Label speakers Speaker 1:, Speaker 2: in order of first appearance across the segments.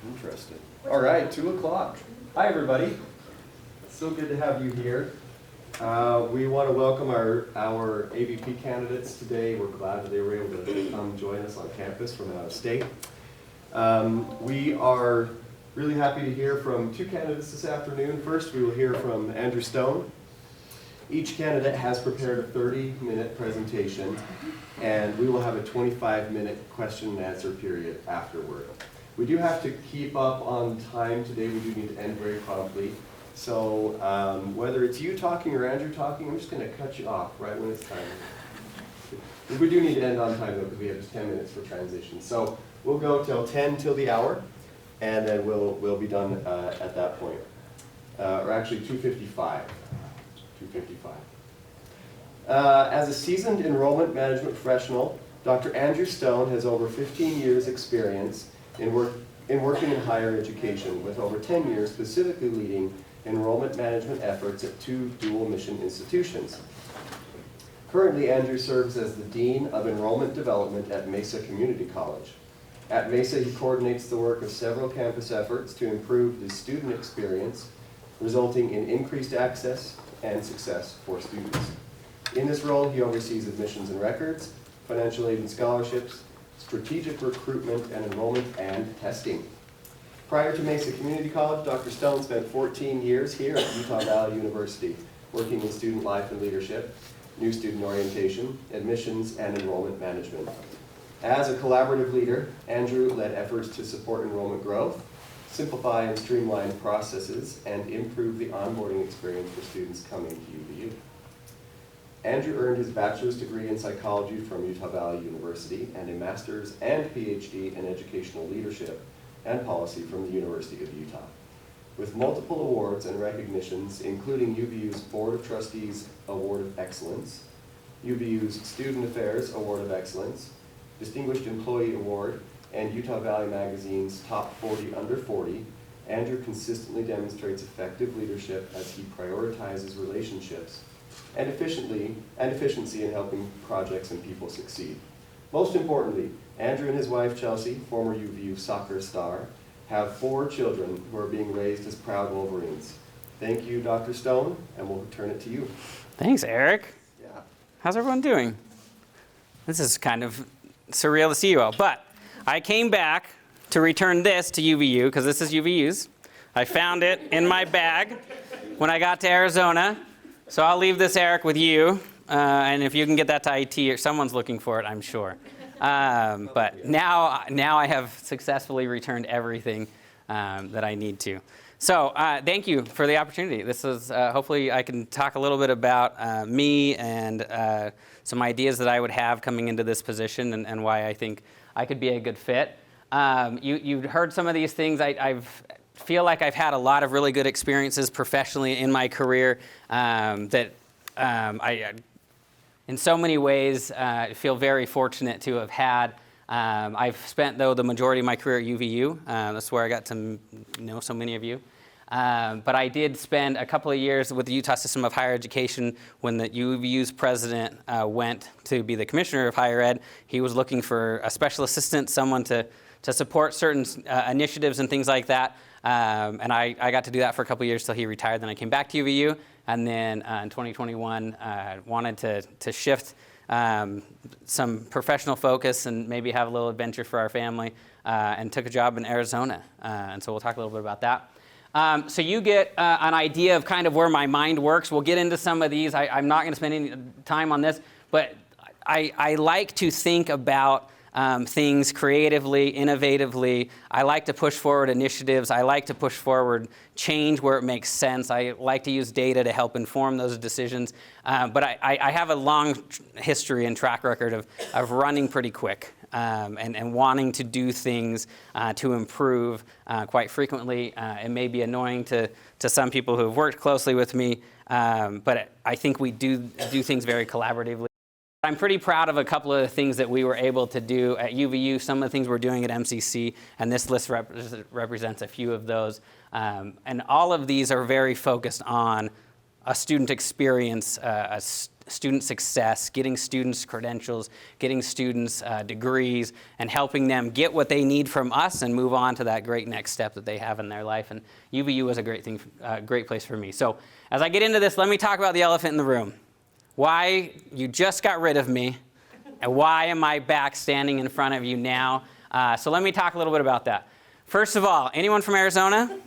Speaker 1: Interesting. All right, 2 o'clock. Hi, everybody. It's so good to have you here. We want to welcome our AVP candidates today. We're glad that they were able to come join us on campus from out of state. We are really happy to hear from 2 candidates this afternoon. First, we will hear from Andrew Stone. Each candidate has prepared a 30-minute presentation, and we will have a 25-minute question and answer period afterward. We do have to keep up on time today. We do need to end very promptly. So whether it's you talking or Andrew talking, I'm just going to cut you off right when it's time. We do need to end on time, though, because we have just 10 minutes for transition. So we'll go till 10 till the hour, and then we'll be done at that point. Or actually 2:55. 2:55. As a seasoned enrollment management professional, Dr. Andrew Stone has over 15 years' experience in working in higher education, with over 10 years specifically leading enrollment management efforts at 2 dual mission institutions. Currently, Andrew serves as the Dean of Enrollment Development at Mesa Community College. At Mesa, he coordinates the work of several campus efforts to improve the student experience, resulting in increased access and success for students. In this role, he oversees admissions and records, financial aid and scholarships, strategic recruitment and enrollment, and testing. Prior to Mesa Community College, Dr. Stone spent 14 years here at Utah Valley University, working in student life and leadership, new student orientation, admissions, and enrollment management. As a collaborative leader, Andrew led efforts to support enrollment growth, simplify and streamline processes, and improve the onboarding experience for students coming to UVU. Andrew earned his bachelor's degree in psychology from Utah Valley University and a master's and PhD in educational leadership and policy from the University of Utah. With multiple awards and recognitions, including UVU's Board of Trustees Award of Excellence, UVU's Student Affairs Award of Excellence, Distinguished Employee Award, and Utah Valley Magazine's Top 40 Under 40, Andrew consistently demonstrates effective leadership as he prioritizes relationships and efficiency in helping projects and people succeed. Most importantly, Andrew and his wife Chelsea, former UVU soccer star, have 4 children who are being raised as proud Wolverines. Thank you, Dr. Stone, and we'll return it to you.
Speaker 2: Thanks, Eric.
Speaker 1: Yeah.
Speaker 2: How's everyone doing? This is kind of surreal to see you all, but I came back to return this to UVU, because this is UVU's. I found it in my bag when I got to Arizona. So I'll leave this, Eric, with you, and if you can get that to IT, or someone's looking for it, I'm sure. But now I have successfully returned everything that I need to. So thank you for the opportunity. This is hopefully I can talk a little bit about me and some ideas that I would have coming into this position and why I think I could be a good fit. You heard some of these things. I feel like I've had a lot of really good experiences professionally in my career that I, in so many ways, feel very fortunate to have had. I've spent, though, the majority of my career at UVU. That's where I got to know so many of you. But I did spend a couple of years with the Utah System of Higher Education when the UVU's president went to be the commissioner of higher ed. He was looking for a special assistant, someone to support certain initiatives and things like that. And I got to do that for a couple of years till he retired. Then I came back to UVU, and then in 2021 wanted to shift some professional focus and maybe have a little adventure for our family, and took a job in Arizona. And so we'll talk a little bit about that. So you get an idea of kind of where my mind works. We'll get into some of these. I'm not going to spend any time on this, but I like to think about things creatively, innovatively. I like to push forward initiatives. I like to push forward change where it makes sense. I like to use data to help inform those decisions. But I have a long history and track record of running pretty quick and wanting to do things to improve quite frequently. It may be annoying to some people who have worked closely with me, but I think we do things very collaboratively. I'm pretty proud of a couple of the things that we were able to do at UVU, some of the things we're doing at MCC, and this list represents a few of those. And all of these are very focused on a student experience, a student success, getting students credentials, getting students degrees, and helping them get what they need from us and move on to that great next step that they have in their life. And UVU was a great place for me. So as I get into this, let me talk about the elephant in the room. Why you just got rid of me, and why am I back standing in front of you now? So let me talk a little bit about that. First of all, anyone from Arizona?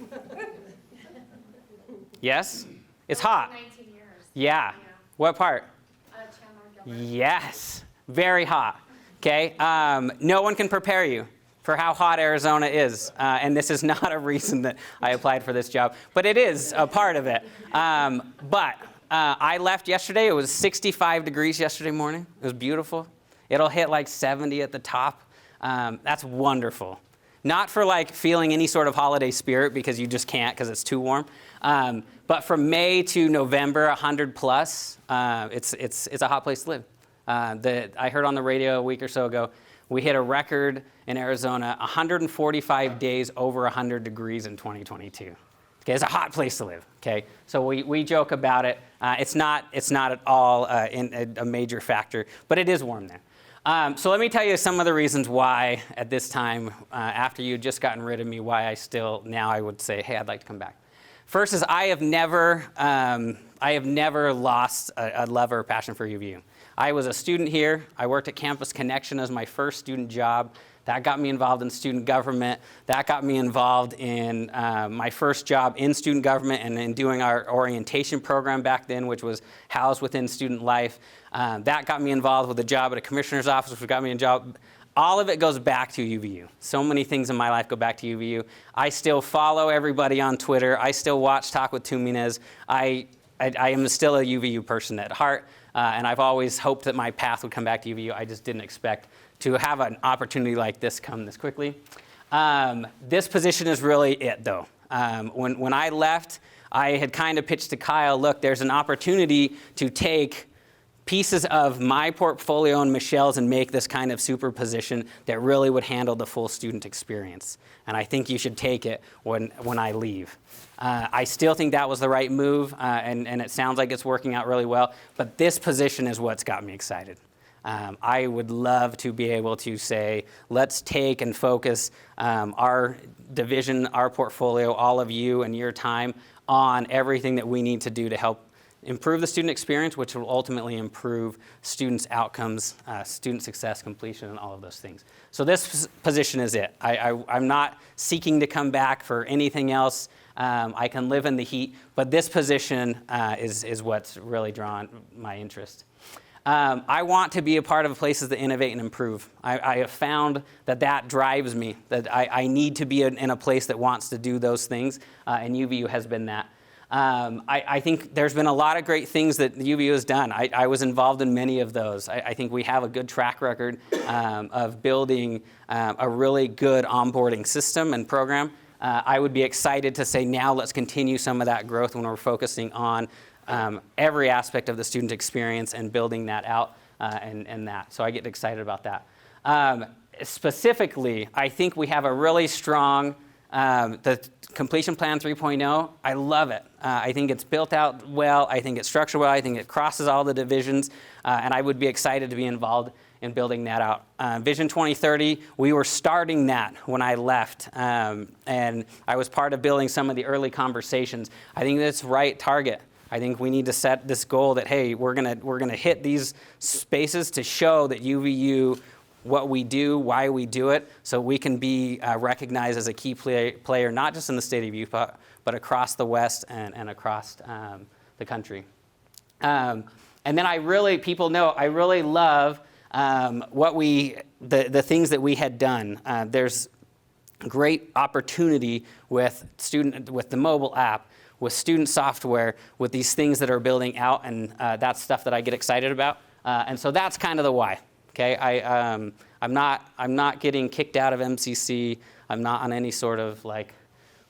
Speaker 2: Yes? It's hot.
Speaker 3: 19 years.
Speaker 2: Yeah. What part?
Speaker 3: Chandler.
Speaker 2: Yes. Very hot. Okay? No one can prepare you for how hot Arizona is. And this is not a reason that I applied for this job, but it is a part of it. But I left yesterday. It was 65 degrees yesterday morning. It was beautiful. It'll hit like 70 at the top. That's wonderful. Not for like feeling any sort of holiday spirit because you just can't because it's too warm. But from May to November, 100 plus, it's a hot place to live. I heard on the radio a week or so ago, we hit a record in Arizona, 145 days over 100 degrees in 2022. Okay, it's a hot place to live. Okay, so we joke about it. It's not at all a major factor, but it is warm there. So let me tell you some of the reasons why at this time, after you had just gotten rid of me, why I would say, hey, I'd like to come back. First is I have never lost a love or a passion for UVU. I was a student here. I worked at Campus Connection as my first student job. That got me involved in student government. That got me involved in my first job in student government and in doing our orientation program back then, which was housed within student life. That got me involved with a job at a commissioner's office, which got me a job. All of it goes back to UVU. So many things in my life go back to UVU. I still follow everybody on Twitter. I still watch Talk with Tuminez. I am still a UVU person at heart, and I've always hoped that my path would come back to UVU. I just didn't expect to have an opportunity like this come this quickly. This position is really it, though. When I left, I had kind of pitched to Kyle, look, there's an opportunity to take pieces of my portfolio and Michelle's and make this kind of super position that really would handle the full student experience. And I think you should take it when I leave. I still think that was the right move, and it sounds like it's working out really well. But this position is what's got me excited. I would love to be able to say, let's take and focus our division, our portfolio, all of you and your time on everything that we need to do to help improve the student experience, which will ultimately improve students' outcomes, student success, completion, and all of those things. So this position is it. I'm not seeking to come back for anything else. I can live in the heat, but this position is what's really drawn my interest. I want to be a part of places that innovate and improve. I have found that drives me, that I need to be in a place that wants to do those things, and UVU has been that. I think there's been a lot of great things that the UVU has done. I was involved in many of those. I think we have a good track record of building a really good onboarding system and program. I would be excited to say now let's continue some of that growth when we're focusing on every aspect of the student experience and building that out and that. So I get excited about that. Specifically, I think we have a really strong the Completion Plan 3.0, I love it. I think it's built out well. I think it's structured well. I think it crosses all the divisions. And I would be excited to be involved in building that out. Vision 2030, we were starting that when I left. And I was part of building some of the early conversations. I think that's the right target. I think we need to set this goal that, hey, we're gonna hit these spaces to show that UVU, what we do, why we do it, so we can be recognized as a key player, not just in the state of Utah, but across the West and across the country. And then people know, I really love the things that we had done. There's great opportunity with the mobile app, with student software, with these things that are building out, and that's stuff that I get excited about. And so that's kind of the why. Okay, I'm not getting kicked out of MCC. I'm not on any sort of like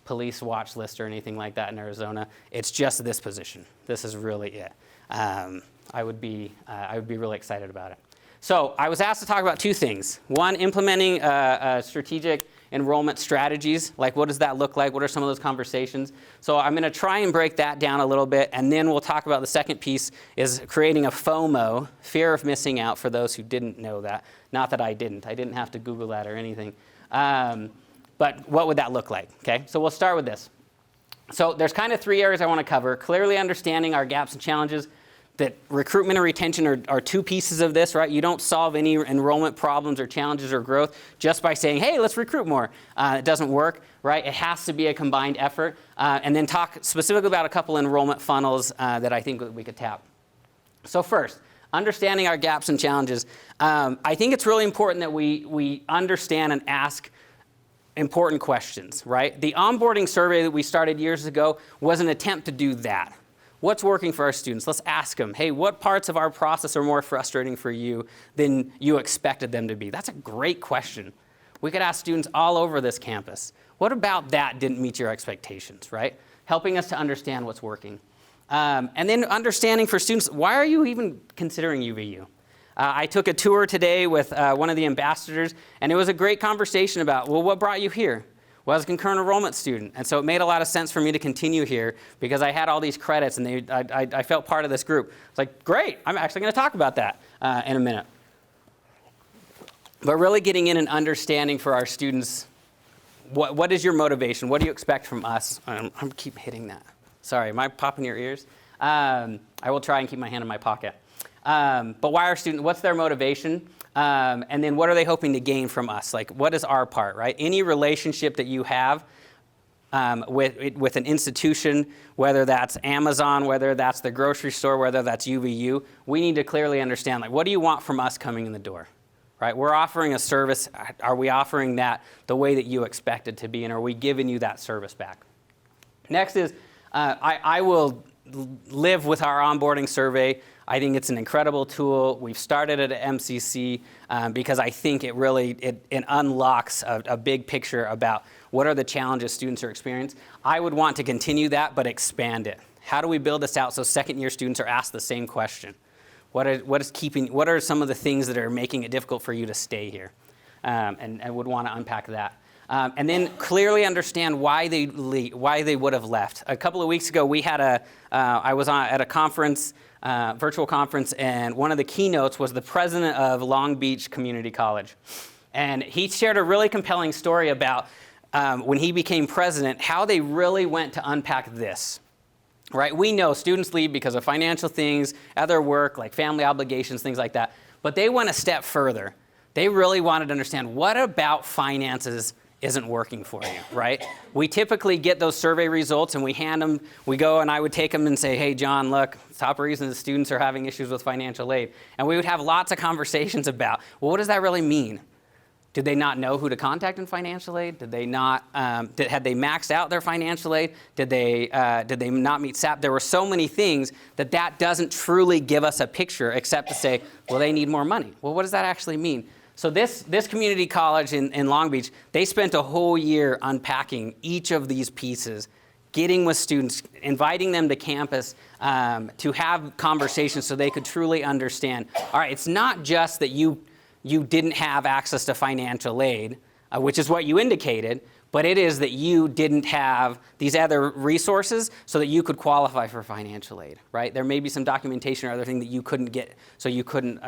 Speaker 2: police watch list or anything like that in Arizona. It's just this position. This is really it. I would be really excited about it. So I was asked to talk about two things. One, implementing a strategic enrollment strategies. Like, what does that look like? What are some of those conversations? So I'm going to try and break that down a little bit, and then we'll talk about the second piece is creating a FOMO, fear of missing out, for those who didn't know that. Not that I didn't. I didn't have to Google that or anything. But what would that look like? Okay, so we'll start with this. So there's kind of 3 areas I want to cover. Clearly understanding our gaps and challenges. That recruitment and retention are two pieces of this, right? You don't solve any enrollment problems or challenges or growth just by saying, hey, let's recruit more. It doesn't work, right? It has to be a combined effort. And then talk specifically about a couple enrollment funnels that I think we could tap. So first, understanding our gaps and challenges. I think it's really important that we understand and ask important questions, right? The onboarding survey that we started years ago was an attempt to do that. What's working for our students? Let's ask them, hey, what parts of our process are more frustrating for you than you expected them to be? That's a great question. We could ask students all over this campus. What about that didn't meet your expectations, right? Helping us to understand what's working. And then understanding for students, why are you even considering UVU? I took a tour today with one of the ambassadors, and it was a great conversation about, well, what brought you here? Well, I was a concurrent enrollment student, and so it made a lot of sense for me to continue here because I had all these credits, and I felt part of this group. It's like, great, I'm actually going to talk about that in a minute. But really getting in and understanding for our students, what is your motivation? What do you expect from us? I keep hitting that. Sorry, am I popping your ears? I will try and keep my hand in my pocket. But why are students, what's their motivation? And then what are they hoping to gain from us? Like, what is our part, right? Any relationship that you have with an institution, whether that's Amazon, whether that's the grocery store, whether that's UVU, we need to clearly understand, like, what do you want from us coming in the door, right? We're offering a service. Are we offering that the way that you expect it to be, and are we giving you that service back? Next is, I will live with our onboarding survey. I think it's an incredible tool. We've started it at MCC because I think it really it unlocks a big picture about what are the challenges students are experiencing. I would want to continue that, but expand it. How do we build this out so second-year students are asked the same question? What are some of the things that are making it difficult for you to stay here? And I would want to unpack that. And then clearly understand why they would have left. A couple of weeks ago, we had I was at a conference, virtual conference, and one of the keynotes was the president of Long Beach Community College. And he shared a really compelling story about when he became president, how they really went to unpack this. Right? We know students leave because of financial things, other work, like family obligations, things like that. But they went a step further. They really wanted to understand, what about finances isn't working for you, right? We typically get those survey results and we hand them, we go and I would take them and say, hey, John, look, top reason the students are having issues with financial aid. And we would have lots of conversations about, well, what does that really mean? Did they not know who to contact in financial aid? Did they not, had they maxed out their financial aid? Did they not meet SAP? There were so many things that doesn't truly give us a picture except to say, well, they need more money. Well, what does that actually mean? So this community college in Long Beach, they spent a whole year unpacking each of these pieces, getting with students, inviting them to campus to have conversations so they could truly understand, all right, it's not just that you didn't have access to financial aid, which is what you indicated, but it is that you didn't have these other resources so that you could qualify for financial aid, right? There may be some documentation or other thing that you couldn't get, so you couldn't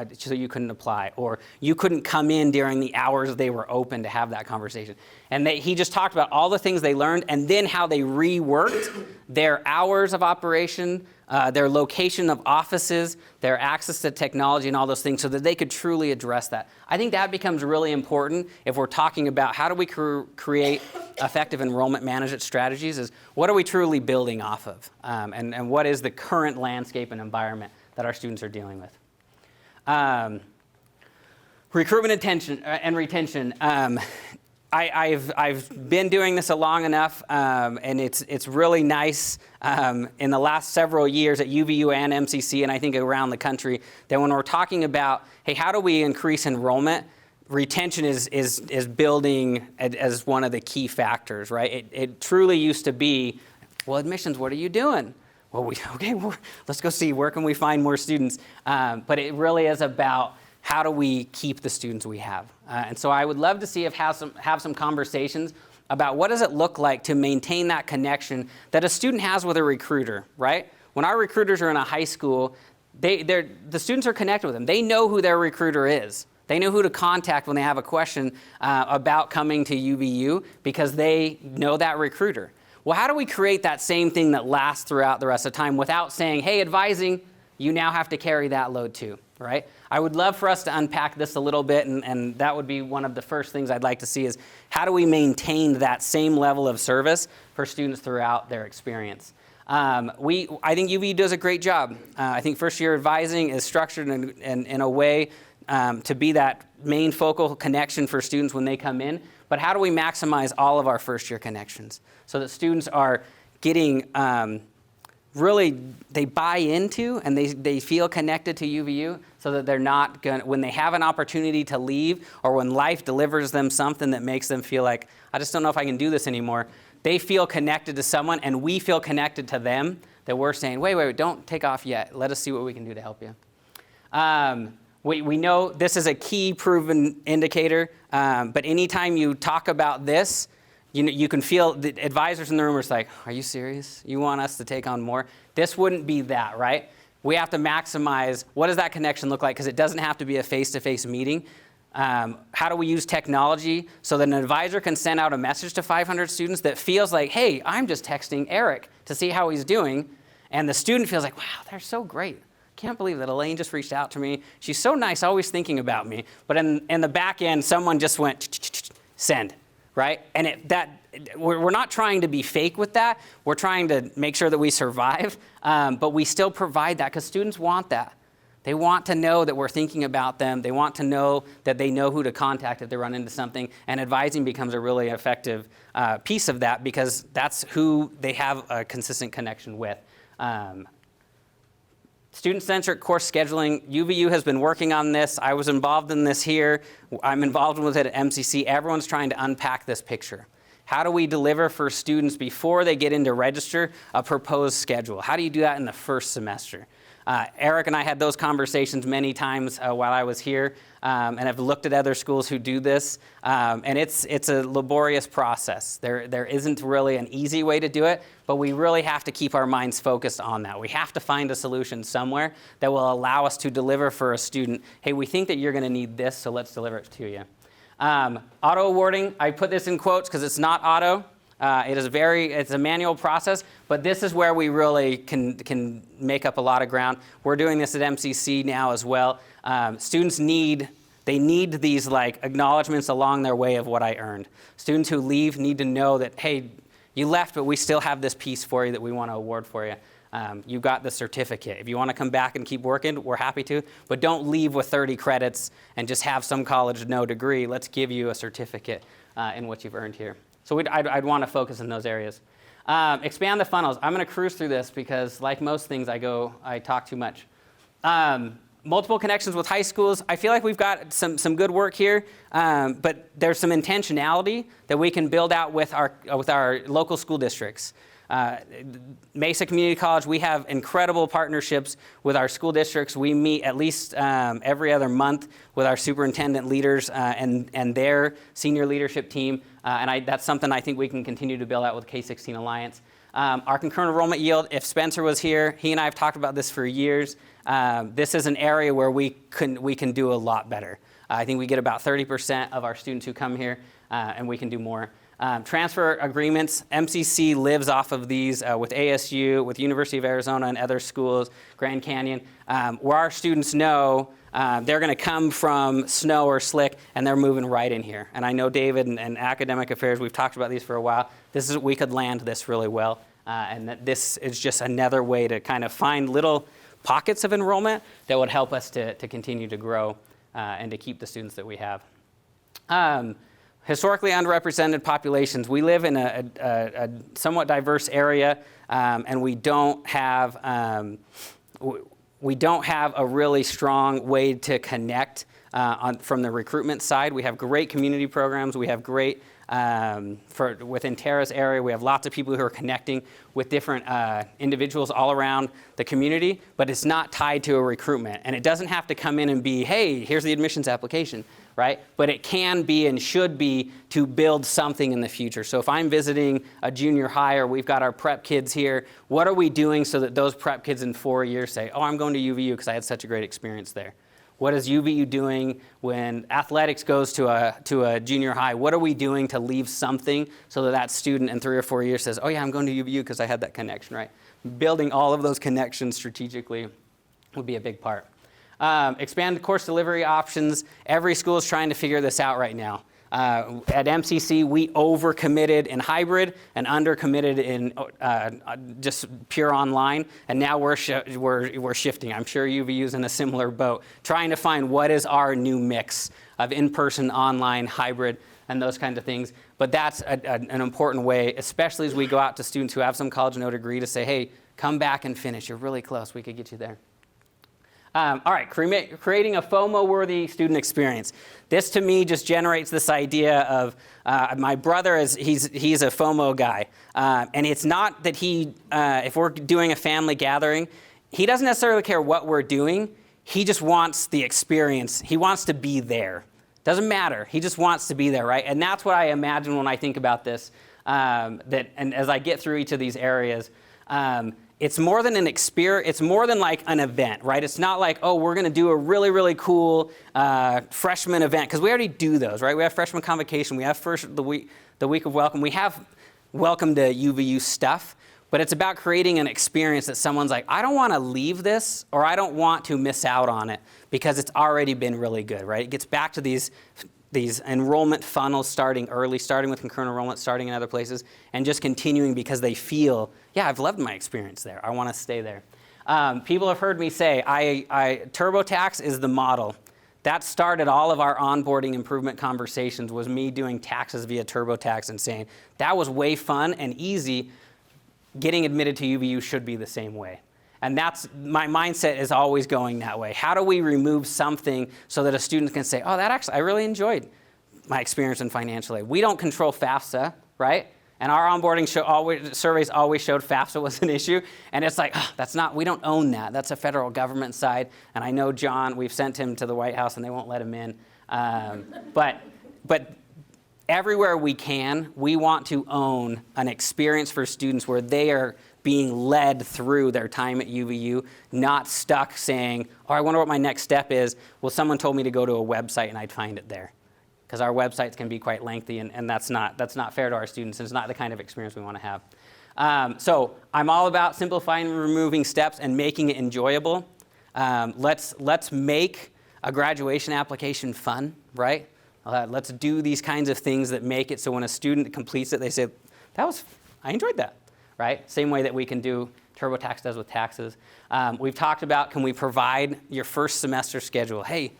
Speaker 2: apply, or you couldn't come in during the hours they were open to have that conversation. And he just talked about all the things they learned and then how they reworked their hours of operation, their location of offices, their access to technology and all those things so that they could truly address that. I think that becomes really important if we're talking about how do we create effective enrollment management strategies, is what are we truly building off of? And what is the current landscape and environment that our students are dealing with? Recruitment and retention. I've been doing this long enough, and it's really nice in the last several years at UVU and MCC, and I think around the country, that when we're talking about, hey, how do we increase enrollment, retention is building as one of the key factors, right? It truly used to be, well, admissions, what are you doing? Well, let's go see, where can we find more students? But it really is about how do we keep the students we have? And so I would love to see if have some conversations about what does it look like to maintain that connection that a student has with a recruiter, right? When our recruiters are in a high school, the students are connected with them. They know who their recruiter is. They know who to contact when they have a question about coming to UVU because they know that recruiter. Well, how do we create that same thing that lasts throughout the rest of the time without saying, hey, advising, you now have to carry that load too, right? I would love for us to unpack this a little bit, and that would be one of the first things I'd like to see is how do we maintain that same level of service for students throughout their experience? I think UVU does a great job. I think first year advising is structured in a way to be that main focal connection for students when they come in. But how do we maximize all of our first year connections so that students are getting really, they buy into and they feel connected to UVU so that they're not going to, when they have an opportunity to leave or when life delivers them something that makes them feel like, I just don't know if I can do this anymore, they feel connected to someone and we feel connected to them that we're saying, wait, don't take off yet. Let us see what we can do to help you. We know this is a key proven indicator, but anytime you talk about this, you can feel the advisors in the room are like, are you serious? You want us to take on more? This wouldn't be that, right? We have to maximize, what does that connection look like? Because it doesn't have to be a face-to-face meeting. How do we use technology so that an advisor can send out a message to 500 students that feels like, hey, I'm just texting Eric to see how he's doing. And the student feels like, wow, they're so great. Can't believe that Elaine just reached out to me. She's so nice, always thinking about me. But in the back end, someone just went, send, right? And we're not trying to be fake with that. We're trying to make sure that we survive, but we still provide that because students want that. They want to know that we're thinking about them. They want to know that they know who to contact if they run into something. And advising becomes a really effective piece of that because that's who they have a consistent connection with. Student-centric course scheduling, UVU has been working on this. I was involved in this here. I'm involved with it at MCC. Everyone's trying to unpack this picture. How do we deliver for students before they get into register a proposed schedule? How do you do that in the first semester? Eric and I had those conversations many times while I was here, and have looked at other schools who do this, and it's a laborious process. There isn't really an easy way to do it, but we really have to keep our minds focused on that. We have to find a solution somewhere that will allow us to deliver for a student, hey, we think that you're going to need this, so let's deliver it to you. Auto awarding, I put this in quotes because it's not auto. It's a manual process, but this is where we really can make up a lot of ground. We're doing this at MCC now as well. Students need these like acknowledgments along their way of what I earned. Students who leave need to know that, hey, you left, but we still have this piece for you that we want to award for you. You've got the certificate. If you want to come back and keep working, we're happy to, but don't leave with 30 credits and just have some college no degree. Let's give you a certificate in what you've earned here. So I'd want to focus in those areas. Expand the funnels. I'm going to cruise through this because like most things, I talk too much. Multiple connections with high schools. I feel like we've got some good work here, but there's some intentionality that we can build out with our local school districts. Mesa Community College, we have incredible partnerships with our school districts. We meet at least every other month with our superintendent leaders and their senior leadership team. And that's something I think we can continue to build out with K-16 Alliance. Our concurrent enrollment yield, if Spencer was here, he and I have talked about this for years. This is an area where we can do a lot better. I think we get about 30% of our students who come here, and we can do more. Transfer agreements, MCC lives off of these with ASU, with University of Arizona and other schools, Grand Canyon, where our students know they're going to come from snow or slick and they're moving right in here. And I know David and academic affairs, we've talked about these for a while. We could land this really well. And that this is just another way to kind of find little pockets of enrollment that would help us to continue to grow and to keep the students that we have. Historically underrepresented populations. We live in a somewhat diverse area, and we don't have a really strong way to connect from the recruitment side. We have great community programs. We have great Within Tara's area, we have lots of people who are connecting with different individuals all around the community, but it's not tied to a recruitment. And it doesn't have to come in and be, hey, here's the admissions application, right? But it can be and should be to build something in the future. So if I'm visiting a junior high or we've got our prep kids here, what are we doing so that those prep kids in 4 years say, oh, I'm going to UVU because I had such a great experience there? What is UVU doing when athletics goes to a junior high? What are we doing to leave something so that that student in 3 or 4 years says, oh yeah, I'm going to UVU because I had that connection, right? Building all of those connections strategically would be a big part. Expand course delivery options. Every school is trying to figure this out right now. At MCC, we overcommitted in hybrid and undercommitted in just pure online, and now we're shifting. I'm sure UVU's in a similar boat, trying to find what is our new mix of in-person, online, hybrid, and those kinds of things. But that's an important way, especially as we go out to students who have some college no degree, to say, hey, come back and finish. You're really close. We could get you there. All right, creating a FOMO-worthy student experience. This, to me, just generates this idea of my brother he's a FOMO guy, and it's not that if we're doing a family gathering, he doesn't necessarily care what we're doing. He just wants the experience. He wants to be there. Doesn't matter. He just wants to be there, right? And that's what I imagine when I think about this. And as I get through each of these areas. It's more than an experience, it's more than like an event, right? It's not like, oh, we're going to do a really, really cool freshman event, because we already do those, right? We have freshman convocation, we have the week of welcome, we have welcome to UVU stuff, but it's about creating an experience that someone's like, I don't want to leave this, or I don't want to miss out on it, because it's already been really good, right? It gets back to these enrollment funnels starting early, starting with concurrent enrollment, starting in other places, and just continuing because they feel, yeah, I've loved my experience there. I want to stay there. People have heard me say, TurboTax is the model. That started all of our onboarding improvement conversations, was me doing taxes via TurboTax and saying, that was way fun and easy. Getting admitted to UVU should be the same way. And that's, my mindset is always going that way. How do we remove something so that a student can say, oh, I really enjoyed my experience in financial aid. We don't control FAFSA, right? And our onboarding surveys always showed FAFSA was an issue. And it's like, we don't own that. That's a federal government side. And I know John, we've sent him to the White House and they won't let him in. But everywhere we can, we want to own an experience for students where they are being led through their time at UVU, not stuck saying, oh, I wonder what my next step is. Well, someone told me to go to a website and I'd find it there. Because our websites can be quite lengthy, and that's not fair to our students. It's not the kind of experience we want to have. So I'm all about simplifying and removing steps and making it enjoyable. Let's make a graduation application fun, right? Let's do these kinds of things that make it so when a student completes it, they say, I enjoyed that. Right? Same way that we can do, TurboTax does with taxes. We've talked about, can we provide your first semester schedule? Hey,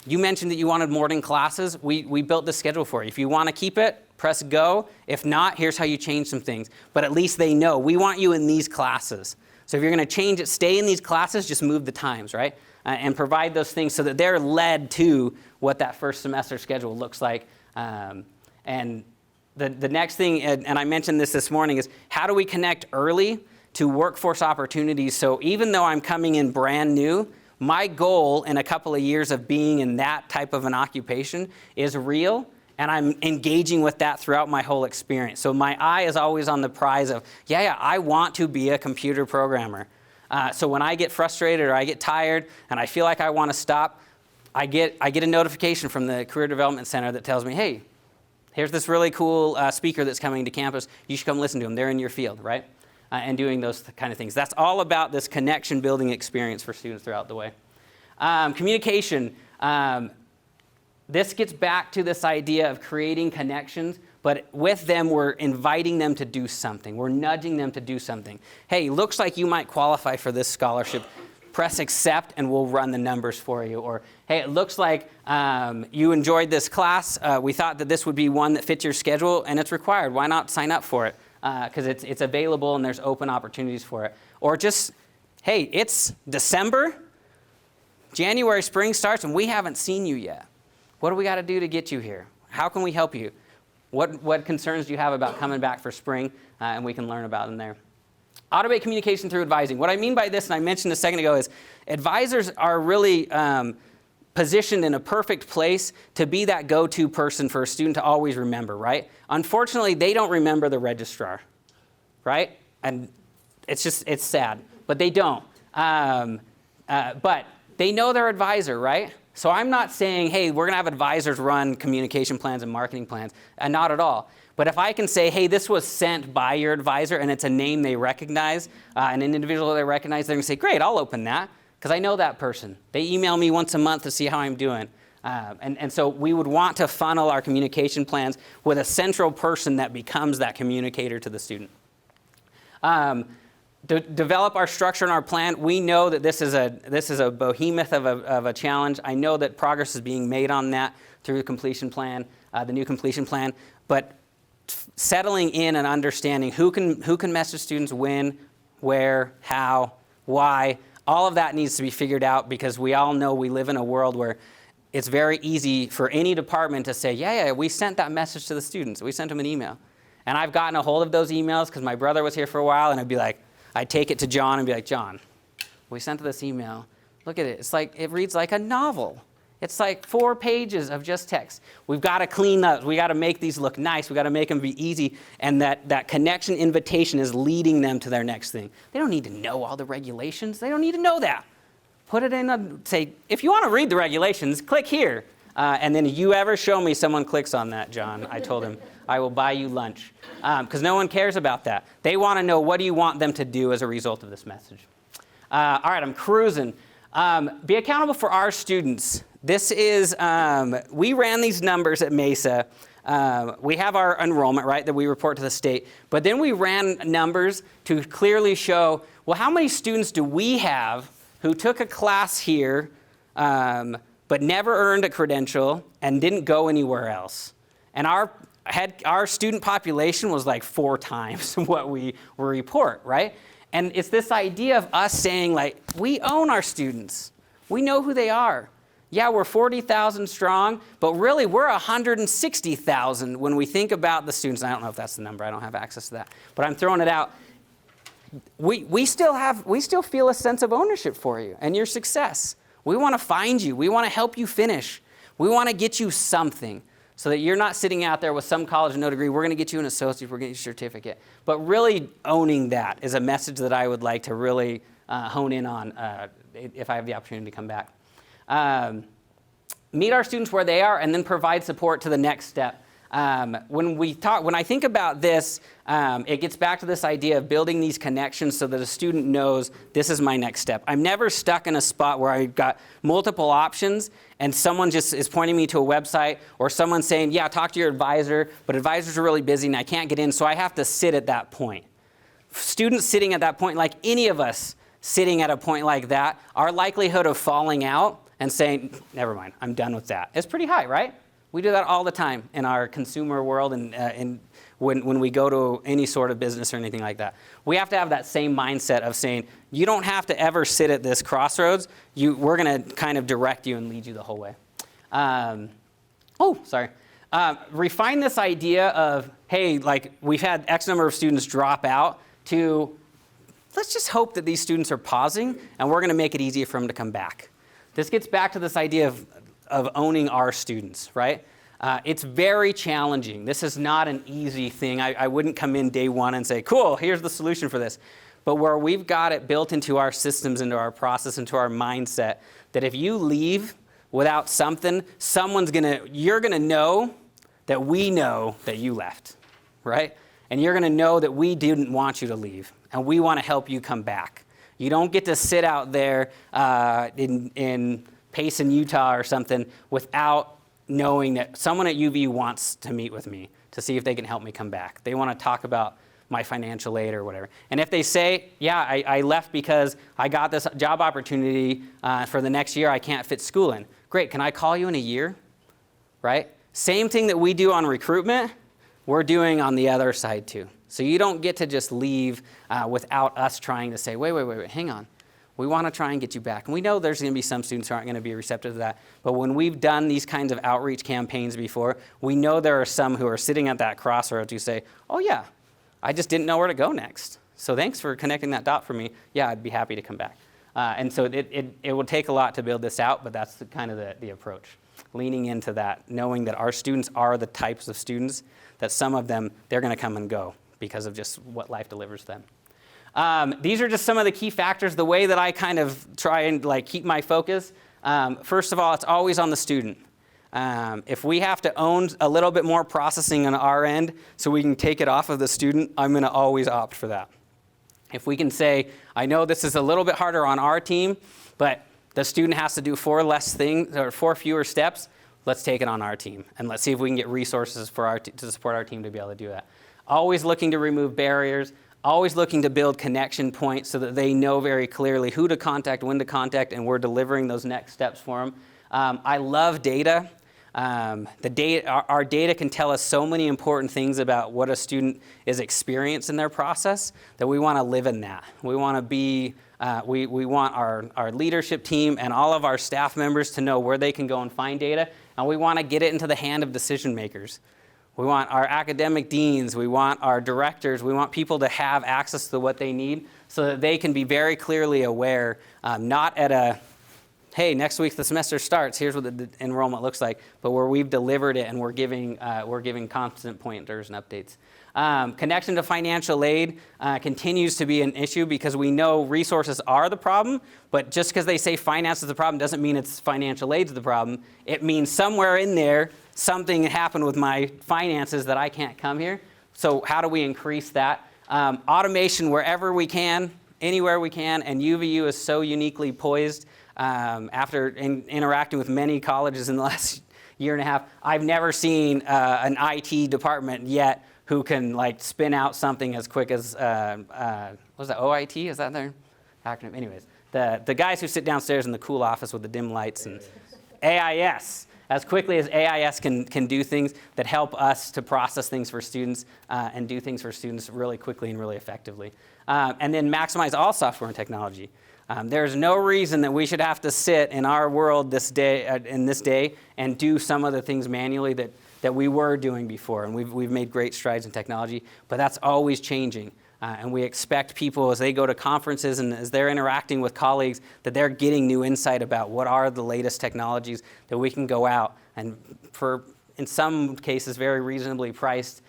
Speaker 2: you mentioned that you wanted morning classes. We built this schedule for you. If you want to keep it, press go. If not, here's how you change some things. But at least they know, we want you in these classes. So if you're going to change it, stay in these classes, just move the times, right? And provide those things so that they're led to what that first semester schedule looks like. And the next thing, and I mentioned this morning, is how do we connect early to workforce opportunities? So even though I'm coming in brand new, my goal in a couple of years of being in that type of an occupation is real, and I'm engaging with that throughout my whole experience. So my eye is always on the prize of, I want to be a computer programmer. So when I get frustrated or I get tired and I feel like I want to stop, I get a notification from the Career Development Center that tells me, hey, here's this really cool speaker that's coming to campus. You should come listen to him. They're in your field, right? And doing those kind of things. That's all about this connection building experience for students throughout the way. Communication. This gets back to this idea of creating connections, but with them, we're inviting them to do something. We're nudging them to do something. Hey, looks like you might qualify for this scholarship. Press accept and we'll run the numbers for you. Or, hey, it looks like you enjoyed this class. We thought that this would be one that fits your schedule and it's required. Why not sign up for it? Because it's available and there's open opportunities for it. Or just, hey, it's December, January, spring starts, and we haven't seen you yet. What do we got to do to get you here? How can we help you? What concerns do you have about coming back for spring? And we can learn about them there. Automate communication through advising. What I mean by this, and I mentioned a second ago, is advisors are really positioned in a perfect place to be that go-to person for a student to always remember, right? Unfortunately, they don't remember the registrar, right? And it's sad, but they don't. But they know their advisor, right? So I'm not saying, hey, we're going to have advisors run communication plans and marketing plans, and not at all. But if I can say, hey, this was sent by your advisor and it's a name they recognize, and an individual they recognize, they're going to say, great, I'll open that because I know that person. They email me once a month to see how I'm doing. And so we would want to funnel our communication plans with a central person that becomes that communicator to the student. Develop our structure and our plan. We know that this is a behemoth of a challenge. I know that progress is being made on that through the completion plan, the new completion plan. But settling in and understanding who can message students when, where, how, why, all of that needs to be figured out because we all know we live in a world where it's very easy for any department to say, yeah, we sent that message to the students. We sent them an email. And I've gotten a hold of those emails because my brother was here for a while, and I'd take it to John and be like, John, we sent this email. Look at it. It reads like a novel. It's like 4 pages of just text. We've got to clean those. We got to make these look nice. We got to make them be easy. And that connection invitation is leading them to their next thing. They don't need to know all the regulations. They don't need to know that. Put it in say, if you want to read the regulations, click here. And then you ever show me someone clicks on that, John, I told him, I will buy you lunch. Because no one cares about that. They want to know, what do you want them to do as a result of this message? All right, I'm cruising. Be accountable for our students. This is, we ran these numbers at Mesa. We have our enrollment, right, that we report to the state. But then we ran numbers to clearly show, well, how many students do we have who took a class here but never earned a credential and didn't go anywhere else? And our student population was like 4 times what we report, right? And it's this idea of us saying, like, we own our students. We know who they are. Yeah, we're 40,000 strong, but really we're 160,000 when we think about the students. I don't know if that's the number. I don't have access to that. But I'm throwing it out. We still feel a sense of ownership for you and your success. We want to find you. We want to help you finish. We want to get you something so that you're not sitting out there with some college and no degree. We're going to get you an associate. We're going to get you a certificate. But really owning that is a message that I would like to really hone in on if I have the opportunity to come back. Meet our students where they are and then provide support to the next step. When I think about this, it gets back to this idea of building these connections so that a student knows this is my next step. I'm never stuck in a spot where I've got multiple options and someone just is pointing me to a website or someone saying, yeah, talk to your advisor, but advisors are really busy and I can't get in, so I have to sit at that point. Students sitting at that point, like any of us sitting at a point like that, our likelihood of falling out and saying, never mind, I'm done with that, is pretty high, right? We do that all the time in our consumer world and when we go to any sort of business or anything like that. We have to have that same mindset of saying, you don't have to ever sit at this crossroads. We're going to kind of direct you and lead you the whole way. Refine this idea of, hey, like we've had X number of students drop out to, let's just hope that these students are pausing and we're going to make it easier for them to come back. This gets back to this idea of owning our students, right? It's very challenging. This is not an easy thing. I wouldn't come in day one and say, cool, here's the solution for this. But where we've got it built into our systems, into our process, into our mindset, that if you leave without something, you're gonna know that we know that you left, right? And you're gonna know that we didn't want you to leave, and we wanna help you come back. You don't get to sit out there in Payson, Utah or something without knowing that someone at UV wants to meet with me to see if they can help me come back. They want to talk about my financial aid or whatever. And if they say, yeah, I left because I got this job opportunity for the next year, I can't fit school in. Great, can I call you in a year? Right? Same thing that we do on recruitment, we're doing on the other side too. So you don't get to just leave without us trying to say, wait, hang on. we want to try and get you back. And we know there's going to be some students who aren't going to be receptive to that. But when we've done these kinds of outreach campaigns before, we know there are some who are sitting at that crossroads who say, oh yeah, I just didn't know where to go next. So thanks for connecting that dot for me. Yeah, I'd be happy to come back. And so it will take a lot to build this out, but that's kind of the approach. Leaning into that, knowing that our students are the types of students that some of them, they're going to come and go because of just what life delivers them. These are just some of the key factors, the way that I kind of try and keep my focus. First of all, it's always on the student. If we have to own a little bit more processing on our end so we can take it off of the student, I'm going to always opt for that. If we can say, I know this is a little bit harder on our team, but the student has to do 4 less things or 4 fewer steps, let's take it on our team. And let's see if we can get resources for to support our team to be able to do that. Always looking to remove barriers, always looking to build connection points so that they know very clearly who to contact, when to contact, and we're delivering those next steps for them. I love data. Our data can tell us so many important things about what a student is experiencing in their process that we want to live in that. We want to be, we want our leadership team and all of our staff members to know where they can go and find data, and we want to get it into the hand of decision makers. We want our academic deans, we want our directors, we want people to have access to what they need so that they can be very clearly aware, not at a, hey, next week the semester starts, here's what the enrollment looks like, but where we've delivered it and we're giving constant pointers and updates. Connection to financial aid continues to be an issue because we know resources are the problem, but just because they say finance is the problem doesn't mean it's financial aid's the problem. It means somewhere in there, something happened with my finances that I can't come here. So how do we increase that? Automation wherever we can, anywhere we can, and UVU is so uniquely poised. After interacting with many colleges in the last year and a half, I've never seen an IT department yet who can spin out something as quick as, what was that, OIT? Is that their acronym? Anyways, the guys who sit downstairs in the cool office with the dim lights and AIS. As quickly as AIS can do things that help us to process things for students and do things for students really quickly and really effectively. And then maximize all software and technology. There's no reason that we should have to sit in our world this day and do some of the things manually that we were doing before. And we've made great strides in technology, but that's always changing. And we expect people as they go to conferences and as they're interacting with colleagues that they're getting new insight about what are the latest technologies that we can go out and for, in some cases, very reasonably priced,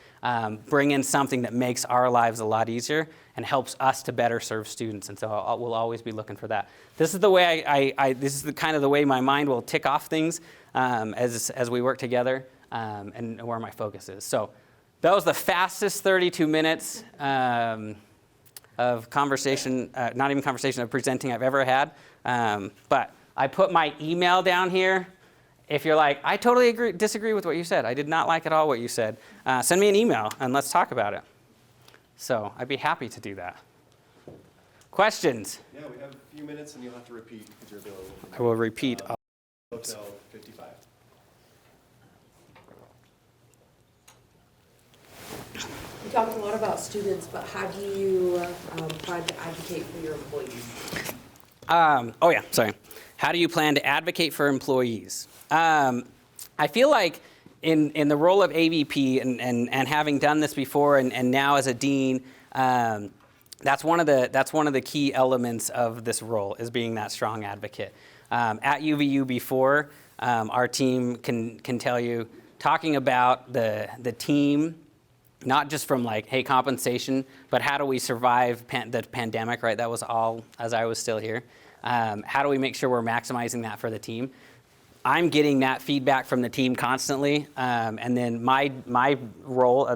Speaker 2: bring in something that makes our lives a lot easier and helps us to better serve students. And so we'll always be looking for that. This is the way this is the kind of the way my mind will tick off things as we work together and where my focus is. So that was the fastest 32 minutes of conversation, not even conversation, of presenting I've ever had. But I put my email down here. If you're like, I totally disagree with what you said, I did not like at all what you said, send me an email and let's talk about it. So I'd be happy to do that. Questions?
Speaker 1: Yeah, we have a few minutes and you'll have to repeat because you're available.
Speaker 2: I will repeat.
Speaker 1: Hotel 55.
Speaker 3: You talked a lot about students, but how do you plan to advocate for your employees?
Speaker 2: How do you plan to advocate for employees? I feel like in the role of AVP and having done this before and now as a dean, that's one of the key elements of this role is being that strong advocate. At UVU before, our team can tell you, talking about the team, not just from hey, compensation, but how do we survive the pandemic, right? That was all as I was still here. How do we make sure we're maximizing that for the team? I'm getting that feedback from the team constantly. And then my role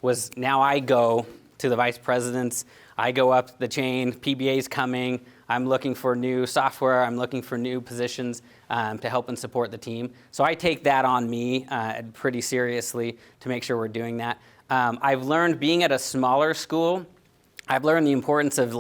Speaker 2: was now I go to the vice presidents. I go up the chain. PBA's coming. I'm looking for new software. I'm looking for new positions to help and support the team. So I take that on me pretty seriously to make sure we're doing that. I've learned being at a smaller school, I've learned the importance of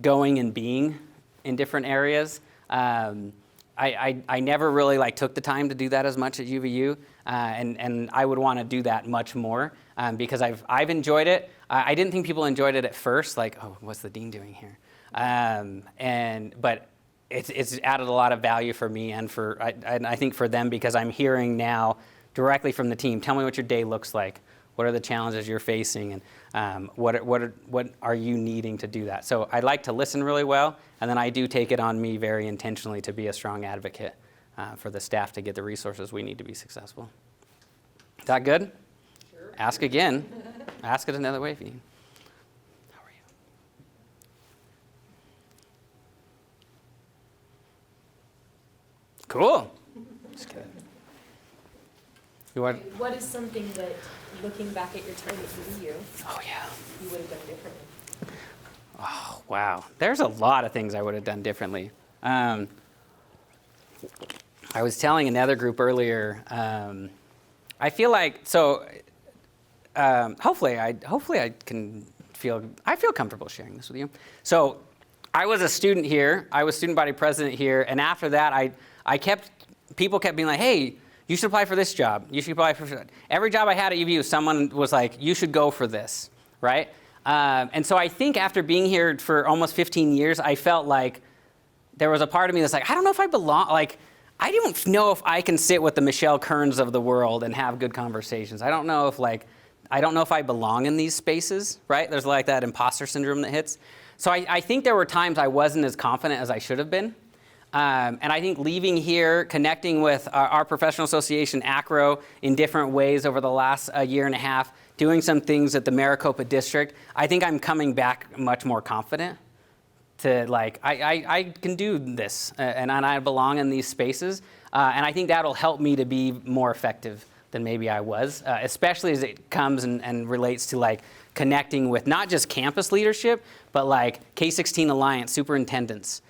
Speaker 2: going and being in different areas. I never really took the time to do that as much at UVU, and I would want to do that much more because I've enjoyed it. I didn't think people enjoyed it at first, oh, what's the dean doing here? But it's added a lot of value for me and I think for them, because I'm hearing now directly from the team, tell me what your day looks like. What are the challenges you're facing, and what are you needing to do that? So I like to listen really well, and then I do take it on me very intentionally to be a strong advocate for the staff to get the resources we need to be successful. Is that good?
Speaker 3: Sure.
Speaker 2: Ask again. Ask it another way if you need. How are you? Cool. Just kidding. You want?
Speaker 3: What is something that, looking back at your time at UVU,
Speaker 2: Oh yeah.
Speaker 3: you would have done differently?
Speaker 2: Oh wow. There's a lot of things I would have done differently. I was telling another group earlier. I feel like so. Hopefully I feel comfortable sharing this with you. So I was a student here. I was student body president here, and after that, people kept being like, "Hey, you should apply for this job. You should apply for every job I had at UVU." Someone was like, "You should go for this," right? And so I think after being here for almost 15 years, I felt like there was a part of me that's like, I don't know if I belong. Like, I don't know if I can sit with the Michelle Kerns of the world and have good conversations. I don't know if I belong in these spaces, right? There's like that imposter syndrome that hits. So I think there were times I wasn't as confident as I should have been. And I think leaving here, connecting with our professional association, ACRO, in different ways over the last year and a half, doing some things at the Maricopa District, I think I'm coming back much more confident to like, I can do this, and I belong in these spaces. And I think that'll help me to be more effective than maybe I was, especially as it comes and relates to like connecting with not just campus leadership, but like K-16 Alliance superintendents.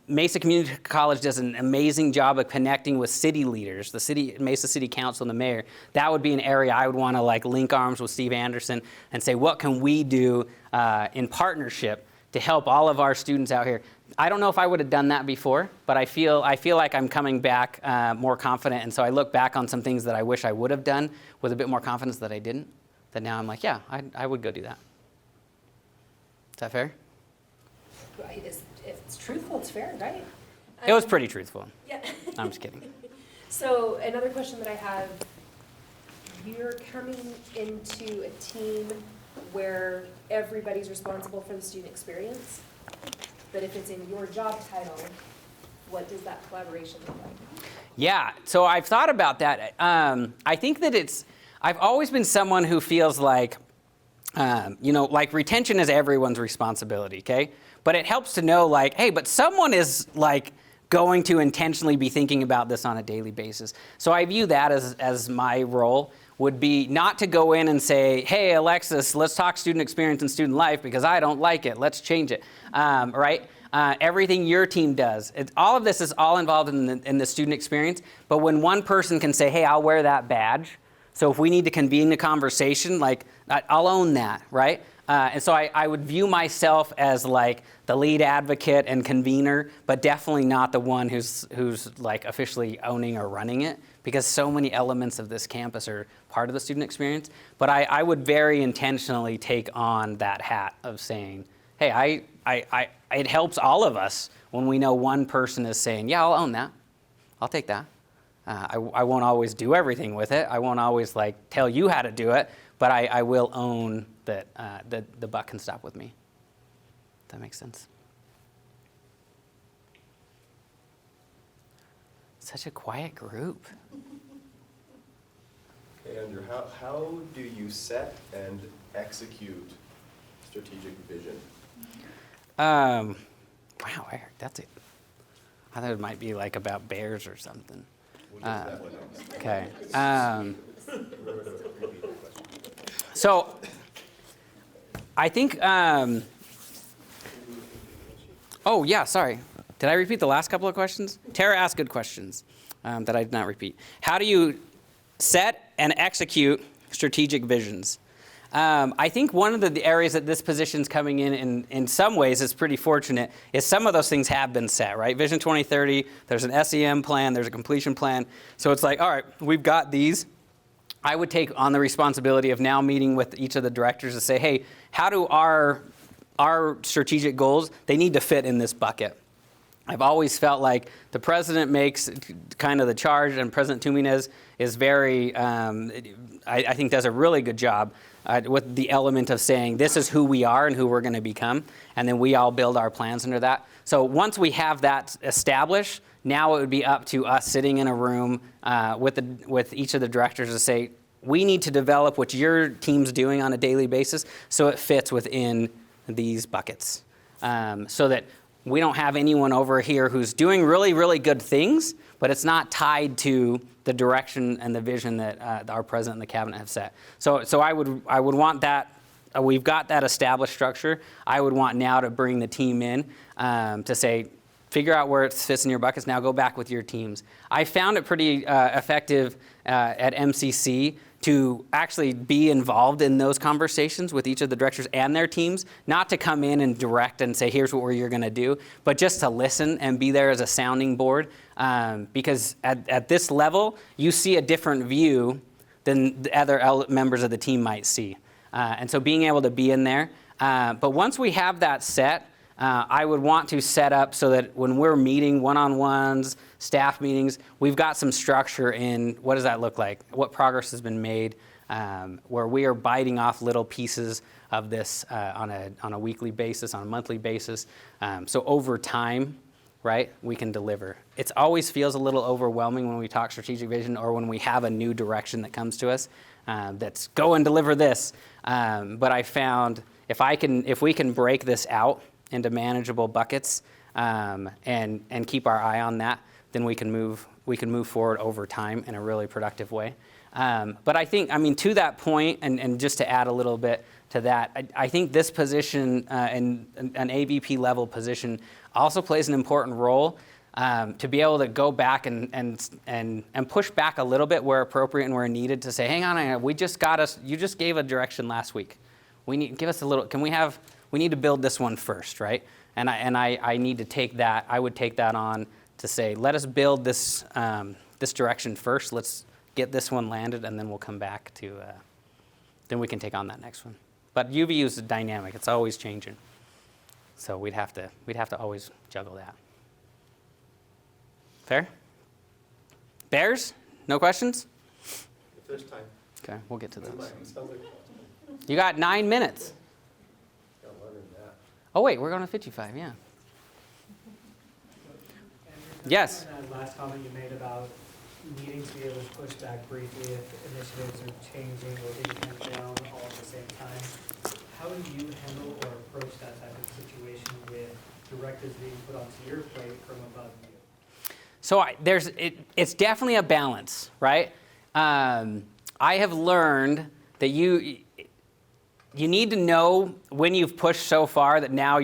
Speaker 2: Mesa Community College does an amazing job of connecting with city leaders, the Mesa City Council and the mayor. That would be an area I would want to like link arms with Steve Anderson and say, what can we do in partnership to help all of our students out here? I don't know if I would have done that before, but I feel like I'm coming back more confident, and so I look back on some things that I wish I would have done with a bit more confidence that I didn't, that now I'm like, yeah, I would go do that. Is that fair?
Speaker 3: If it's truthful, it's fair, right?
Speaker 2: It was pretty truthful.
Speaker 3: Yeah.
Speaker 2: I'm just kidding.
Speaker 3: So another question that I have, you're coming into a team where everybody's responsible for the student experience, but if it's in your job title, what does that collaboration look like?
Speaker 2: Yeah, so I've thought about that. I think that I've always been someone who feels like, like retention is everyone's responsibility, okay? But it helps to know like, hey, but someone is like going to intentionally be thinking about this on a daily basis. So I view that as my role would be not to go in and say, hey, Alexis, let's talk student experience and student life because I don't like it. Let's change it, right? Everything your team does. All of this is all involved in the student experience. But when one person can say, hey, I'll wear that badge. So if we need to convene the conversation, like I'll own that, right? And so I would view myself as like the lead advocate and convener, but definitely not the one who's like officially owning or running it, because so many elements of this campus are part of the student experience. But I would very intentionally take on that hat of saying, hey, it helps all of us when we know one person is saying, yeah, I'll own that. I'll take that. I won't always do everything with it. I won't always like tell you how to do it, but I will own that the buck can stop with me. If that makes sense. Such a quiet group.
Speaker 1: Okay, Andrew, how do you set and execute strategic vision?
Speaker 2: Wow, that's it. I thought it might be like about bears or something.
Speaker 1: We'll get to that one next.
Speaker 2: Okay. So I think, oh yeah, sorry. Did I repeat the last couple of questions? Tara asked good questions that I did not repeat. How do you set and execute strategic visions? I think one of the areas that this position's coming in some ways is pretty fortunate, is some of those things have been set, right? Vision 2030, there's an SEM plan, there's a completion plan. So it's like, all right, we've got these. I would take on the responsibility of now meeting with each of the directors to say, hey, how do our our strategic goals, they need to fit in this bucket. I've always felt like the president makes kind of the charge, and President Tuminez is very, I think does a really good job with the element of saying this is who we are and who we're going to become, and then we all build our plans under that. So once we have that established, now it would be up to us sitting in a room with each of the directors to say, we need to develop what your team's doing on a daily basis so it fits within these buckets. So that we don't have anyone over here who's doing really, really good things, but it's not tied to the direction and the vision that our president and the cabinet have set. So I would want that. We've got that established structure. I would want now to bring the team in to say, figure out where it fits in your buckets. Now go back with your teams. I found it pretty effective at MCC to actually be involved in those conversations with each of the directors and their teams, not to come in and direct and say, here's what you're going to do, but just to listen and be there as a sounding board. Because at this level, you see a different view than the other members of the team might see. And so being able to be in there. But once we have that set, I would want to set up so that when we're meeting one-on-ones, staff meetings, we've got some structure in what does that look like, what progress has been made, where we are biting off little pieces of this on a weekly basis, on a monthly basis. So over time, right, we can deliver. It always feels a little overwhelming when we talk strategic vision or when we have a new direction that comes to us that's go and deliver this. But I found if we can break this out into manageable buckets and keep our eye on that, then we can move forward over time in a really productive way. But I think, to that point, and just to add a little bit to that, I think this position, and an AVP level position, also plays an important role to be able to go back and push back a little bit where appropriate and where needed to say, hang on, you just gave a direction last week. Give us a little, we need to build this one first, right? And I need to take that, I would take that on to say, let us build this direction first. Let's get this one landed, and then we'll come back to, then we can take on that next one. But UVU is dynamic. It's always changing. So we'd have to always juggle that. Fair? Bears? No questions?
Speaker 1: If there's time.
Speaker 2: Okay, we'll get to those.
Speaker 1: Sounds like
Speaker 2: You got 9 minutes.
Speaker 1: got longer than that.
Speaker 2: Oh wait, we're going to 55, yeah. Yes.
Speaker 4: That last comment you made about needing to be able to push back briefly if initiatives are changing or being turned down all at the same time. How do you handle or approach that type of situation with directives being put onto your plate from above you?
Speaker 2: So it's definitely a balance, right? I have learned that you need to know when you've pushed so far that now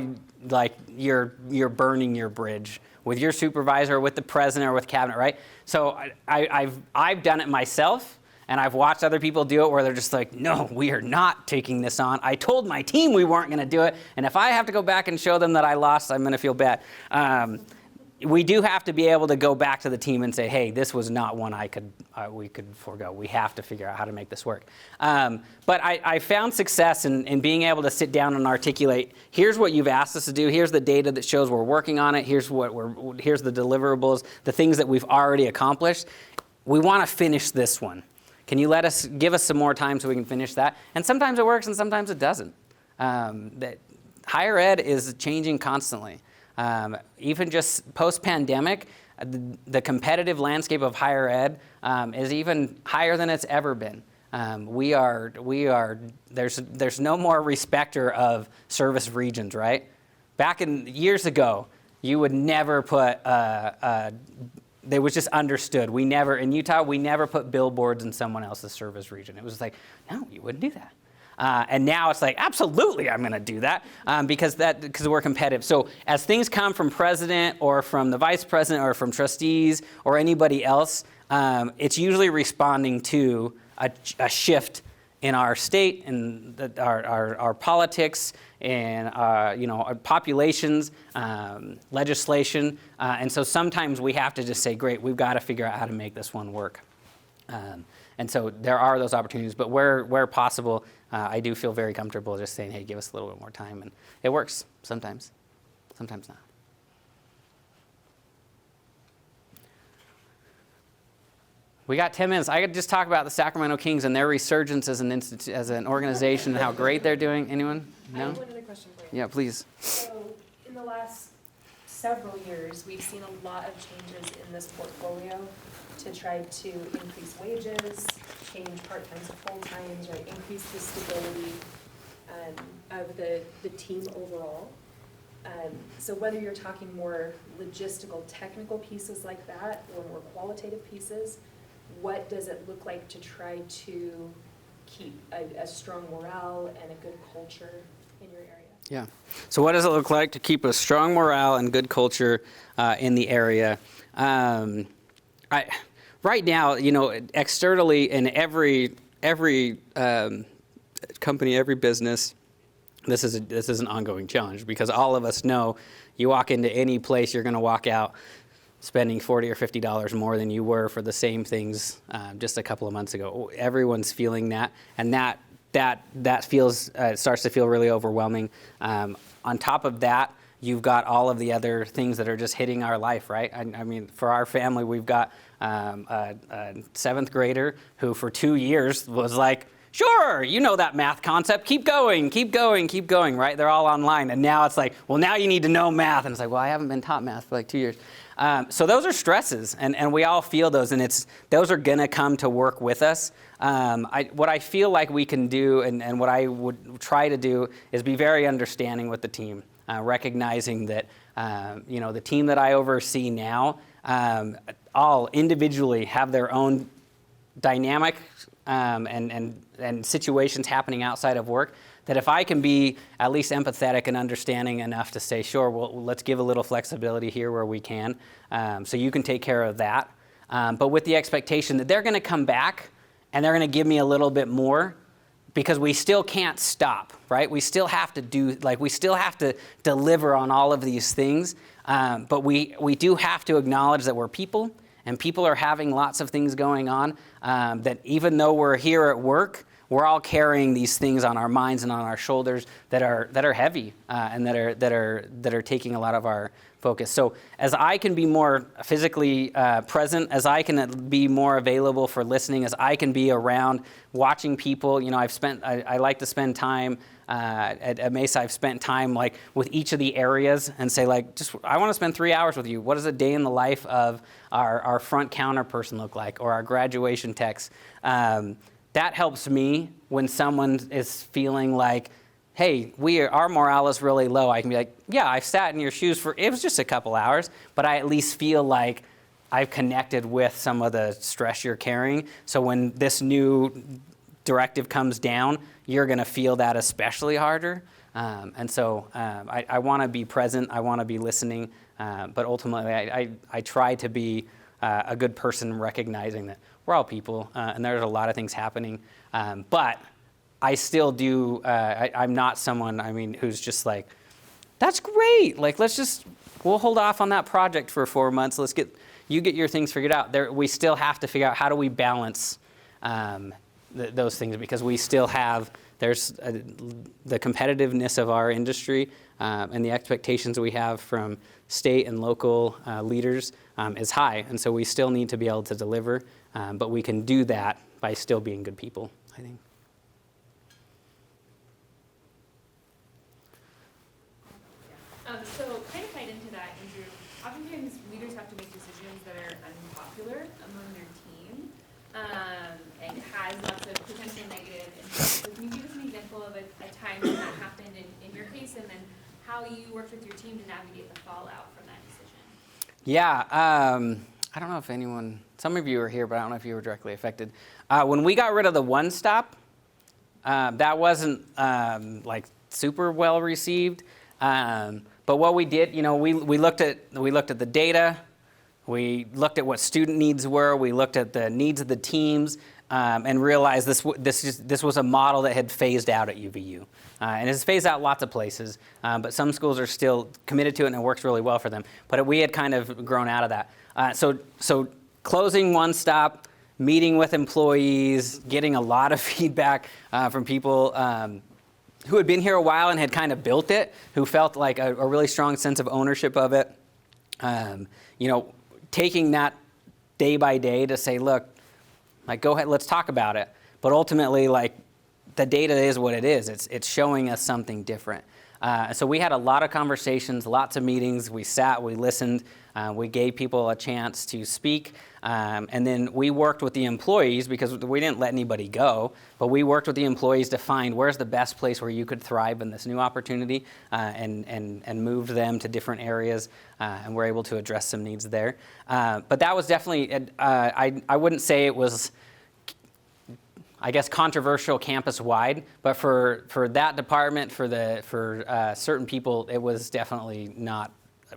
Speaker 2: you're burning your bridge with your supervisor, or with the president, or with cabinet, right? So I've done it myself, and I've watched other people do it where they're just like, no, we are not taking this on. I told my team we weren't going to do it, and if I have to go back and show them that I lost, I'm going to feel bad. We do have to be able to go back to the team and say, hey, this was not one we could forego. We have to figure out how to make this work. But I found success in being able to sit down and articulate, here's what you've asked us to do, here's the data that shows we're working on it, here's the deliverables, the things that we've already accomplished. We want to finish this one. Can you give us some more time so we can finish that? And sometimes it works and sometimes it doesn't. That higher ed is changing constantly. Even just post-pandemic, the competitive landscape of higher ed is even higher than it's ever been. There's no more respecter of service regions, right? Back in years ago, you would never put, they was just understood. In Utah, we never put billboards in someone else's service region. It was like, no, you wouldn't do that. And now it's like, absolutely, I'm going to do that because we're competitive. So as things come from president or from the vice president or from trustees or anybody else, it's usually responding to a shift in our state and our politics and our populations, legislation. And so sometimes we have to just say, great, we've got to figure out how to make this one work. And so there are those opportunities, but where possible, I do feel very comfortable just saying, hey, give us a little bit more time. And it works sometimes not. We got 10 minutes. I could just talk about the Sacramento Kings and their resurgence as an organization and how great they're doing. Anyone?
Speaker 3: I
Speaker 2: No?
Speaker 3: have one other question for you.
Speaker 2: Yeah, please.
Speaker 3: So in the last several years, we've seen a lot of changes in this portfolio to try to increase wages, change part-times to full-times, right, increase the stability of the team overall. So whether you're talking more logistical, technical pieces like that, or more qualitative pieces, what does it look like to try to keep a strong morale and a good culture in your area?
Speaker 2: Yeah. So what does it look like to keep a strong morale and good culture in the area? Right now, externally in every company, every business, this is an ongoing challenge because all of us know you walk into any place, you're going to walk out spending $40 or $50 more than you were for the same things just a couple of months ago. Everyone's feeling that, and that feels starts to feel really overwhelming. On top of that, you've got all of the other things that are just hitting our life, right? I mean, for our family, we've got a 7th grader who for 2 years was like, sure, you know that math concept, keep going, right? They're all online. And now it's like, well, now you need to know math. And it's like, well, I haven't been taught math for like 2 years. So those are stresses, and we all feel those, and those are going to come to work with us. What I feel like we can do, and what I would try to do, is be very understanding with the team, recognizing that the team that I oversee now all individually have their own dynamic and situations happening outside of work, that if I can be at least empathetic and understanding enough to say, sure, well, let's give a little flexibility here where we can, so you can take care of that. But with the expectation that they're going to come back and they're going to give me a little bit more, because we still can't stop, right? We still have to we still have to deliver on all of these things. But we do have to acknowledge that we're people, and people are having lots of things going on, that even though we're here at work, we're all carrying these things on our minds and on our shoulders that are heavy, and that are taking a lot of our focus. So as I can be more physically present, as I can be more available for listening, as I can be around watching people, I like to spend time at Mesa. I've spent time like with each of the areas and say I want to spend 3 hours with you. What does a day in the life of our front counter person look like, or our graduation techs? That helps me when someone is feeling like, hey, our morale is really low. I can be like, yeah, I've sat in your shoes it was just a couple hours, but I at least feel like I've connected with some of the stress you're carrying. So when this new directive comes down, you're going to feel that especially harder. And so I want to be present. I want to be listening. But ultimately, I try to be a good person, recognizing that we're all people, and there's a lot of things happening. But I still do, I'm not someone, who's just like, that's great. We'll hold off on that project for 4 months. You get your things figured out. We still have to figure out how do we balance those things, because we still there's the competitiveness of our industry, and the expectations we have from state and local leaders is high. And so we still need to be able to deliver, but we can do that by still being good people, I think.
Speaker 5: So kind of tied into that, Andrew, oftentimes leaders have to make decisions that are unpopular among their team, and has lots of potential negative impacts. So can you give us an example of a time when that happened in your case, and then how you worked with your team to navigate the fallout from that decision?
Speaker 2: Yeah, I don't know if some of you were here, but I don't know if you were directly affected. When we got rid of the one-stop, that wasn't super well received. But what we did, we looked at the data, we looked at what student needs were, we looked at the needs of the teams, and realized this was a model that had phased out at UVU. And it's phased out lots of places, but some schools are still committed to it, and it works really well for them. But we had kind of grown out of that. So closing one stop meeting with employees, getting a lot of feedback from people who had been here a while and had kind of built it, who felt like a really strong sense of ownership of it. Taking that day by day to say, look, like, go ahead, let's talk about it. But ultimately, like, the data is what it is. It's showing us something different. So we had a lot of conversations, lots of meetings. We sat, we listened, we gave people a chance to speak. And then we worked with the employees, because we didn't let anybody go, but we worked with the employees to find where's the best place where you could thrive in this new opportunity, and moved them to different areas, and we're able to address some needs there. But that was definitely, I wouldn't say it was, I guess, controversial campus-wide, but for that department, for certain people, it was definitely not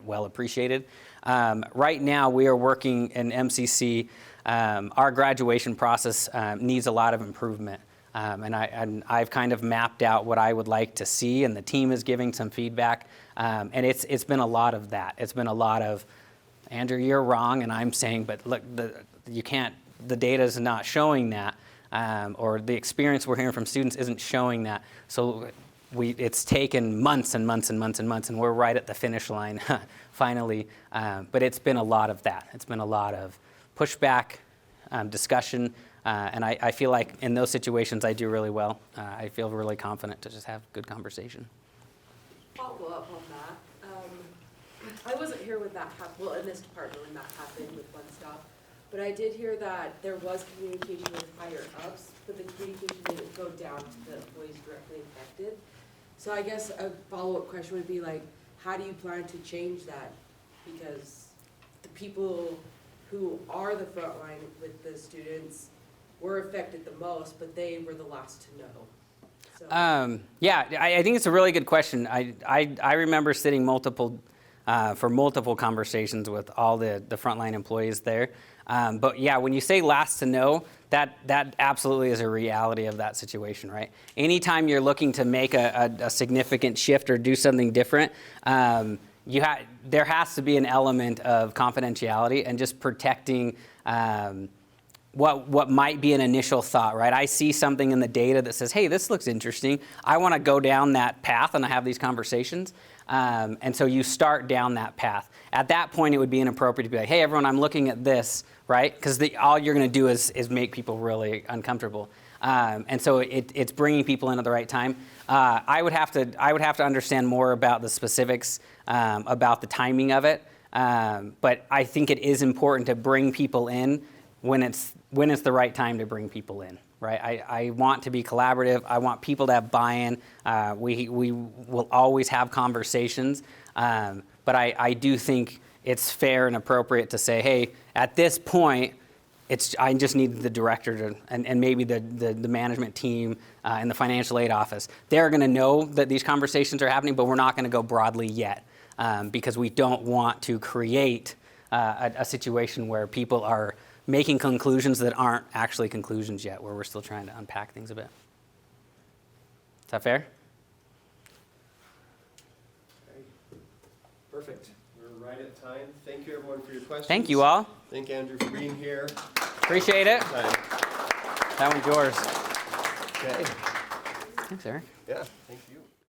Speaker 2: well appreciated. Right now, we are working in MCC. Our graduation process needs a lot of improvement, and I've kind of mapped out what I would like to see, and the team is giving some feedback, and it's been a lot of that. It's been a lot of, Andrew, you're wrong, and I'm saying, but look, the data is not showing that. Or the experience we're hearing from students isn't showing that. So it's taken months and months and months and months, and we're right at the finish line finally. But it's been a lot of that. It's been a lot of pushback, discussion, and I feel like in those situations I do really well. I feel really confident to just have good conversation.
Speaker 6: Follow up on that. I wasn't here when that happened, well, in this department when that happened with One Stop. But I did hear that there was communication with higher ups, but the communication didn't go down to the employees directly affected. So I guess a follow-up question would be like, how do you plan to change that? Because the people who are the front line with the students were affected the most, but they were the last to know. So.
Speaker 2: Yeah, I think it's a really good question. I remember sitting for multiple conversations with all the frontline employees there. But yeah, when you say last to know, that absolutely is a reality of that situation, right? Anytime you're looking to make a significant shift or do something different, there has to be an element of confidentiality and just protecting what might be an initial thought, right? I see something in the data that says, hey, this looks interesting. I want to go down that path and I have these conversations. And so you start down that path. At that point, it would be inappropriate to be like, hey, everyone, I'm looking at this, right? Because all you're going to do is make people really uncomfortable. And so it's bringing people in at the right time. I would have to understand more about the specifics, about the timing of it. But I think it is important to bring people in when it's the right time to bring people in. Right? I want to be collaborative. I want people to have buy-in. We will always have conversations, but I do think it's fair and appropriate to say, hey, at this point, I just need the director and maybe the management team and the financial aid office. They're going to know that these conversations are happening, but we're not going to go broadly yet because we don't want to create a situation where people are making conclusions that aren't actually conclusions yet, where we're still trying to unpack things a bit. Is that fair?
Speaker 1: Okay. Perfect. We're right at time. Thank you, everyone, for your questions.
Speaker 2: Thank you all.
Speaker 1: Thank Andrew for being here.
Speaker 2: Appreciate it. That one's yours.
Speaker 1: Okay.
Speaker 2: Thanks, Eric.
Speaker 1: Yeah, thank you.